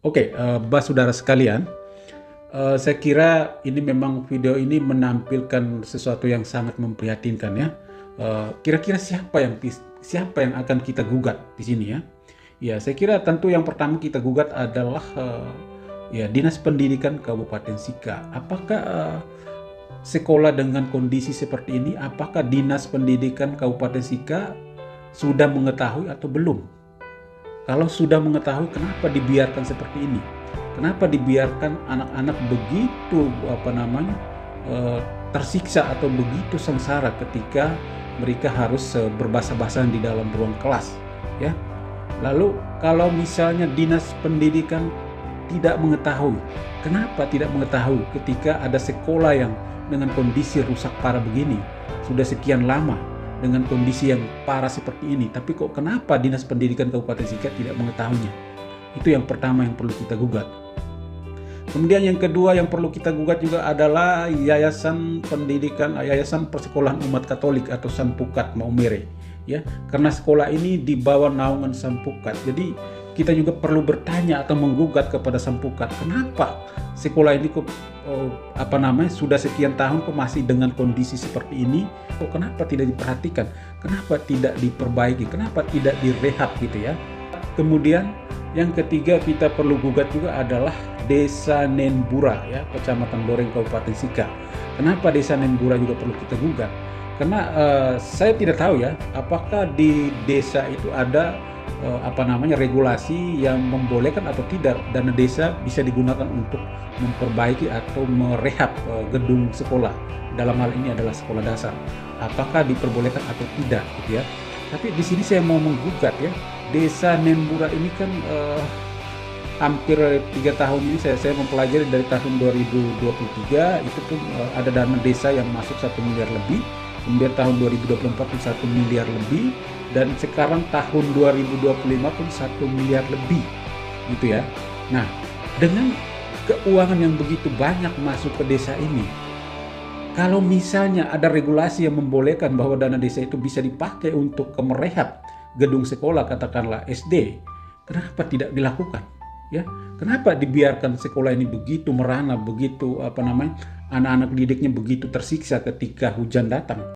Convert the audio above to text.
Oke, saudara sekalian, saya kira ini memang video ini menampilkan sesuatu yang sangat memprihatinkan ya. Kira-kira siapa yang akan kita gugat di sini ya? Ya, saya kira tentu yang pertama kita gugat adalah ya Dinas Pendidikan Kabupaten Sika. Apakah sekolah dengan kondisi seperti ini, apakah Dinas Pendidikan Kabupaten Sika sudah mengetahui atau belum? Kalau sudah mengetahui, kenapa dibiarkan seperti ini? Kenapa dibiarkan anak-anak begitu tersiksa atau begitu sengsara ketika mereka harus berbahasa-bahasan di dalam ruang kelas, ya? Lalu kalau misalnya Dinas Pendidikan tidak mengetahui, kenapa tidak mengetahui ketika ada sekolah yang dengan kondisi rusak parah begini sudah sekian lama? Dengan kondisi yang parah seperti ini, tapi kok kenapa Dinas Pendidikan Kabupaten Sika tidak mengetahuinya? Itu yang pertama yang perlu kita gugat. Kemudian yang kedua yang perlu kita gugat juga adalah Yayasan Persekolahan Umat Katolik atau Sampukat Maumere, ya, karena sekolah ini di bawah naungan Sampukat. Jadi kita juga perlu bertanya atau menggugat kepada Sampukat, kenapa sekolah ini kok sudah sekian tahun kok masih dengan kondisi seperti ini? Kok kenapa tidak diperhatikan? Kenapa tidak diperbaiki? Kenapa tidak direhab gitu ya? Kemudian yang ketiga kita perlu gugat juga adalah Desa Nenbura ya, Kecamatan Loreng Kabupaten Sika. Kenapa Desa Nenbura juga perlu kita gugat? Karena saya tidak tahu ya, apakah di desa itu ada regulasi yang membolehkan atau tidak dana desa bisa digunakan untuk memperbaiki atau merehab gedung sekolah. Dalam hal ini adalah sekolah dasar. Apakah diperbolehkan atau tidak gitu ya. Tapi di sini saya mau menggugat ya. Desa Nenbura ini kan hampir 3 tahun ini saya mempelajari dari tahun 2023 itu pun ada dana desa yang masuk 1 miliar lebih. Kemudian tahun 2024 pun 1 miliar lebih, dan sekarang tahun 2025 pun 1 miliar lebih gitu ya. Nah, dengan keuangan yang begitu banyak masuk ke desa ini, kalau misalnya ada regulasi yang membolehkan bahwa dana desa itu bisa dipakai untuk merehab gedung sekolah, katakanlah SD, kenapa tidak dilakukan? Ya, kenapa dibiarkan sekolah ini begitu merana, begitu anak-anak didiknya begitu tersiksa ketika hujan datang?